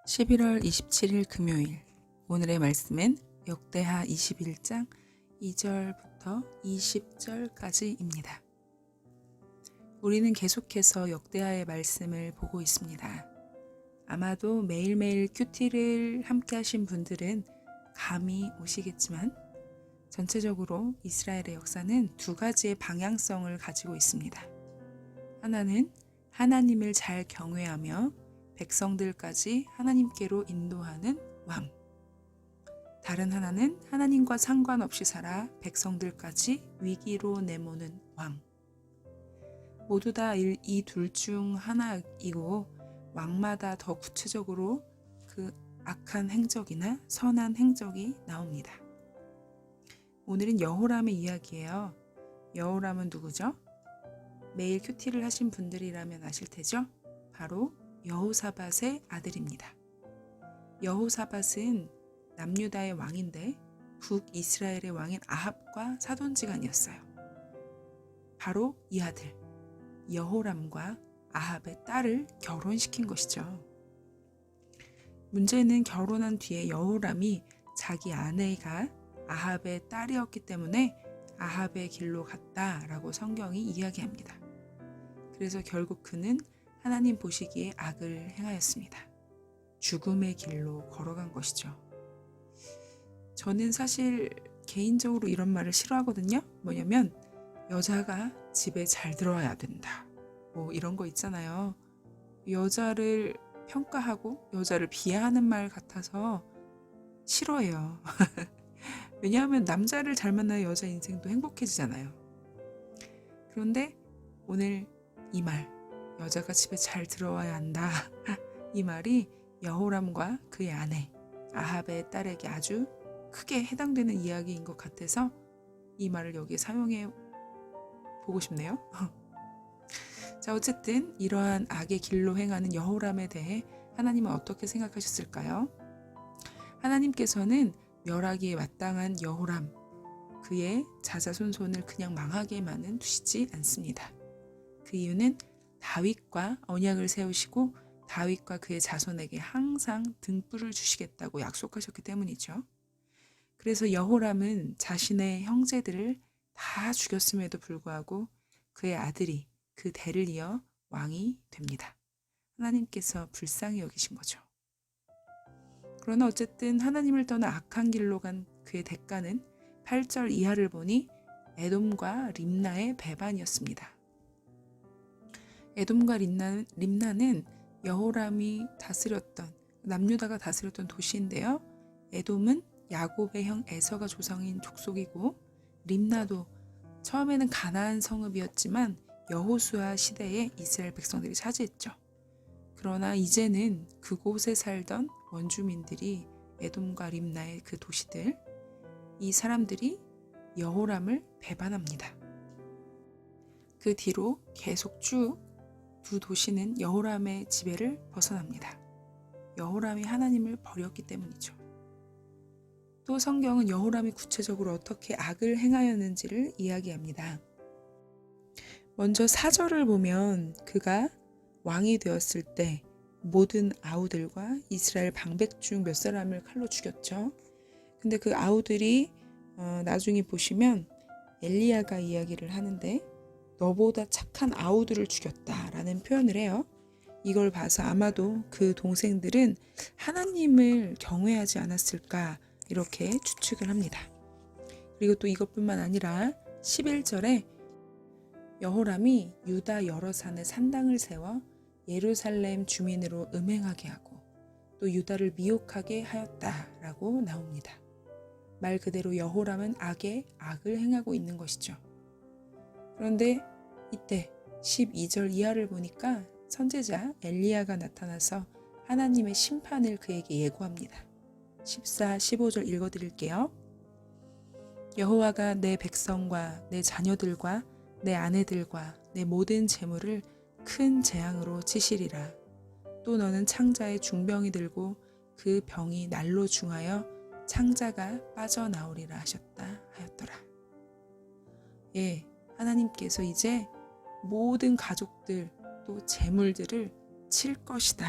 11월 27일 금요일, 오늘의 말씀은 역대하 21장 2절부터 20절까지입니다. 우리는 계속해서 역대하의 말씀을 보고 있습니다. 아마도 매일매일 큐티를 함께 하신 분들은 감이 오시겠지만 전체적으로 이스라엘의 역사는 두 가지의 방향성을 가지고 있습니다. 하나는 하나님을 잘 경외하며 백성들까지 하나님께로 인도하는 왕. 다른 하나는 하나님과 상관없이 살아 백성들까지 위기로 내모는 왕. 모두 다 이 둘 중 하나이고 왕마다 더 구체적으로 그 악한 행적이나 선한 행적이 나옵니다. 오늘은 여호람의 이야기예요. 여호람은 누구죠? 매일 큐티를 하신 분들이라면 아실 테죠? 바로 여호사밧의 아들입니다. 여호사밧은 남유다의 왕인데 북이스라엘의 왕인 아합과 사돈지간이었어요. 바로 이 아들 여호람과 아합의 딸을 결혼시킨 것이죠. 문제는 결혼한 뒤에 여호람이 자기 아내가 아합의 딸이었기 때문에 아합의 길로 갔다라고 성경이 이야기합니다. 그래서 결국 그는 하나님 보시기에 악을 행하였습니다. 죽음의 길로 걸어간 것이죠. 저는 사실 개인적으로 이런 말을 싫어하거든요. 뭐냐면 여자가 집에 잘 들어와야 된다. 뭐 이런 거 있잖아요. 여자를 평가하고 여자를 비하하는 말 같아서 싫어해요. 왜냐하면 남자를 잘 만나야 여자 인생도 행복해지잖아요. 그런데 오늘 이 말, 여자가 집에 잘 들어와야 한다. 이 말이 여호람과 그의 아내 아합의 딸에게 아주 크게 해당되는 이야기인 것 같아서 이 말을 여기에 사용해 보고 싶네요. 자, 어쨌든 이러한 악의 길로 행하는 여호람에 대해 하나님은 어떻게 생각하셨을까요? 하나님께서는 멸하기에 마땅한 여호람, 그의 자자손손을 그냥 망하게만은 두시지 않습니다. 그 이유는 다윗과 언약을 세우시고 다윗과 그의 자손에게 항상 등불을 주시겠다고 약속하셨기 때문이죠. 그래서 여호람은 자신의 형제들을 다 죽였음에도 불구하고 그의 아들이 그 대를 이어 왕이 됩니다. 하나님께서 불쌍히 여기신 거죠. 그러나 어쨌든 하나님을 떠나 악한 길로 간 그의 대가는 8절 이하를 보니 에돔과 림나의 배반이었습니다. 에돔과 림나는 여호람이 다스렸던 남유다가 다스렸던 도시인데요. 에돔은 야곱의 형 에서가 조상인 족속이고 림나도 처음에는 가나안 성읍이었지만 여호수아 시대에 이스라엘 백성들이 차지했죠. 그러나 이제는 그곳에 살던 원주민들이 에돔과 림나의 그 도시들, 이 사람들이 여호람을 배반합니다. 그 뒤로 계속 쭉 두 도시는 여호람의 지배를 벗어납니다. 여호람이 하나님을 버렸기 때문이죠. 또 성경은 여호람이 구체적으로 어떻게 악을 행하였는지를 이야기합니다. 먼저 4절을 보면 그가 왕이 되었을 때 모든 아우들과 이스라엘 방백 중 몇 사람을 칼로 죽였죠. 근데 그 아우들이 나중에 보시면 엘리야가 이야기를 하는데 너보다 착한 아우들을 죽였다라는 표현을 해요. 이걸 봐서 아마도 그 동생들은 하나님을 경외하지 않았을까 이렇게 추측을 합니다. 그리고 또 이것뿐만 아니라 11절에 여호람이 유다 여러 산에 산당을 세워 예루살렘 주민으로 음행하게 하고 또 유다를 미혹하게 하였다라고 나옵니다. 말 그대로 여호람은 악에 악을 행하고 있는 것이죠. 그런데 이때 12절 이하를 보니까 선지자 엘리야가 나타나서 하나님의 심판을 그에게 예고합니다. 14, 15절 읽어드릴게요. 여호와가 내 백성과 내 자녀들과 내 아내들과 내 모든 재물을 큰 재앙으로 치시리라. 또 너는 창자에 중병이 들고 그 병이 날로 중하여 창자가 빠져나오리라 하였더라. 예, 하나님께서 이제 모든 가족들 또 재물들을 칠 것이다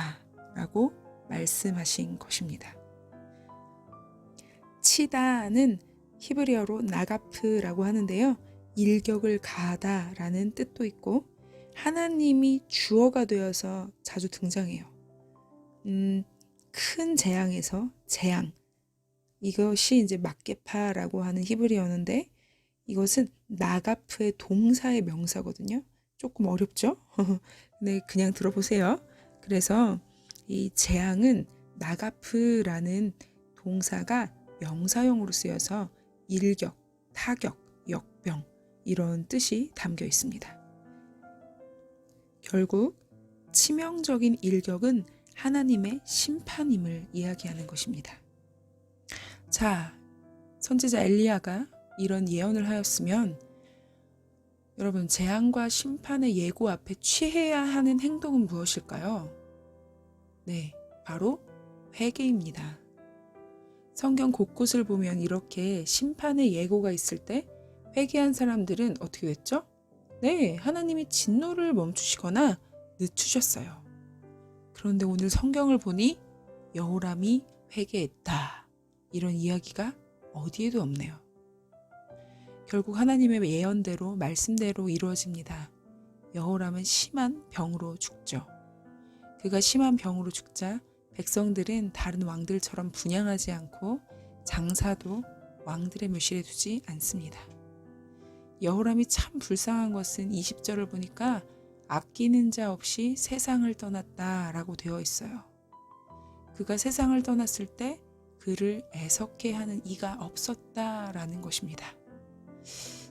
라고 말씀하신 것입니다. 치다는 히브리어로 나가프라고 하는데요. 일격을 가하다라는 뜻도 있고 하나님이 주어가 되어서 자주 등장해요. 큰 재앙에서 재앙, 이것이 이제 막게파라고 하는 히브리어인데 이것은 나가프의 동사의 명사거든요. 조금 어렵죠? 네, 그냥 들어보세요. 그래서 이 재앙은 나가프라는 동사가 명사형으로 쓰여서 일격, 타격, 역병 이런 뜻이 담겨 있습니다. 결국 치명적인 일격은 하나님의 심판임을 이야기하는 것입니다. 자, 선지자 엘리야가 이런 예언을 하였으면 여러분 재앙과 심판의 예고 앞에 취해야 하는 행동은 무엇일까요? 네, 바로 회개입니다. 성경 곳곳을 보면 이렇게 심판의 예고가 있을 때 회개한 사람들은 어떻게 됐죠? 네, 하나님이 진노를 멈추시거나 늦추셨어요. 그런데 오늘 성경을 보니 여호람이 회개했다. 이런 이야기가 어디에도 없네요. 결국 하나님의 예언대로 말씀대로 이루어집니다. 여호람은 심한 병으로 죽죠. 그가 심한 병으로 죽자 백성들은 다른 왕들처럼 분향하지 않고 장사도 왕들의 묘실에 두지 않습니다. 여호람이 참 불쌍한 것은 20절을 보니까 아끼는 자 없이 세상을 떠났다라고 되어 있어요. 그가 세상을 떠났을 때 그를 애석해 하는 이가 없었다라는 것입니다.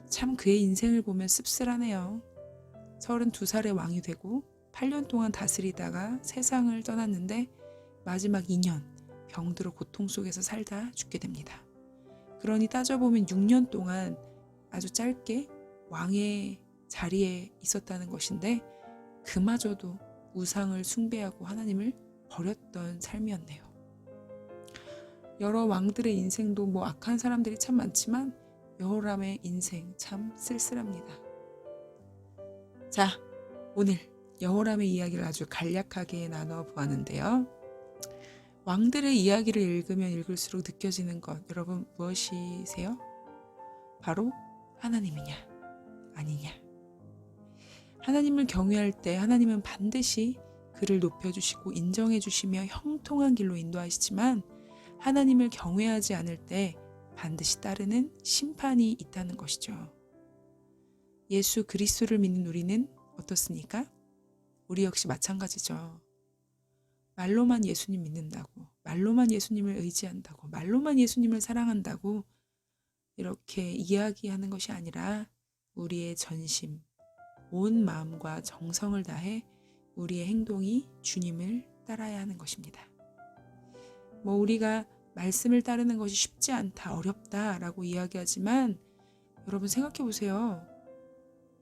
참 그의 인생을 보면 씁쓸하네요. 32살의 왕이 되고 8년 동안 다스리다가 세상을 떠났는데 마지막 2년 병들어 고통 속에서 살다 죽게 됩니다. 그러니 따져보면 6년 동안 아주 짧게 왕의 자리에 있었다는 것인데 그마저도 우상을 숭배하고 하나님을 버렸던 삶이었네요. 여러 왕들의 인생도 뭐 악한 사람들이 참 많지만 여호람의 인생 참 쓸쓸합니다. 자, 오늘 여호람의 이야기를 아주 간략하게 나눠보았는데요. 왕들의 이야기를 읽으면 읽을수록 느껴지는 것, 여러분 무엇이세요? 바로 하나님이냐 아니냐. 하나님을 경외할 때 하나님은 반드시 그를 높여주시고 인정해주시며 형통한 길로 인도하시지만 하나님을 경외하지 않을 때 반드시 따르는 심판이 있다는 것이죠. 예수 그리스도를 믿는 우리는 어떻습니까? 우리 역시 마찬가지죠. 말로만 예수님 믿는다고, 말로만 예수님을 의지한다고, 말로만 예수님을 사랑한다고 이렇게 이야기하는 것이 아니라 우리의 전심, 온 마음과 정성을 다해 우리의 행동이 주님을 따라야 하는 것입니다. 뭐 우리가 말씀을 따르는 것이 쉽지 않다, 어렵다라고 이야기하지만 여러분 생각해 보세요.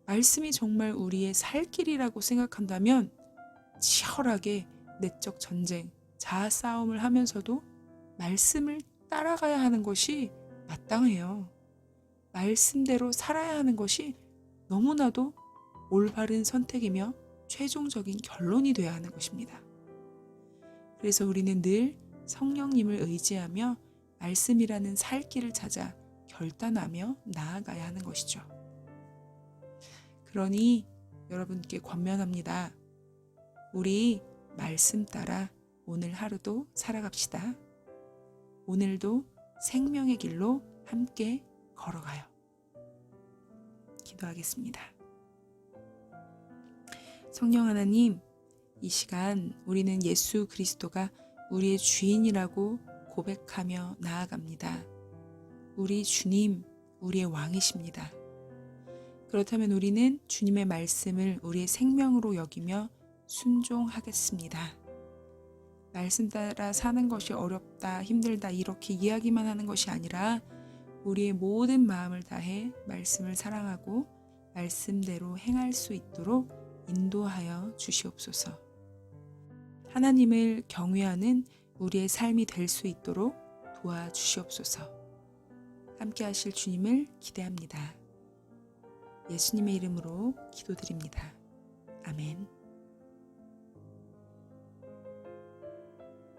말씀이 정말 우리의 살 길이라고 생각한다면 치열하게 내적 전쟁, 자아 싸움을 하면서도 말씀을 따라가야 하는 것이 마땅해요. 말씀대로 살아야 하는 것이 너무나도 올바른 선택이며 최종적인 결론이 되어야 하는 것입니다. 그래서 우리는 늘 성령님을 의지하며 말씀이라는 살 길을 찾아 결단하며 나아가야 하는 것이죠. 그러니 여러분께 권면합니다. 우리 말씀 따라 오늘 하루도 살아갑시다. 오늘도 생명의 길로 함께 걸어가요. 기도하겠습니다. 성령 하나님, 이 시간 우리는 예수 그리스도가 우리의 주인이라고 고백하며 나아갑니다. 우리 주님, 우리의 왕이십니다. 그렇다면 우리는 주님의 말씀을 우리의 생명으로 여기며 순종하겠습니다. 말씀 따라 사는 것이 어렵다, 힘들다 이렇게 이야기만 하는 것이 아니라 우리의 모든 마음을 다해 말씀을 사랑하고 말씀대로 행할 수 있도록 인도하여 주시옵소서. 하나님을 경외하는 우리의 삶이 될 수 있도록 도와주시옵소서. 함께 하실 주님을 기대합니다. 예수님의 이름으로 기도드립니다. 아멘.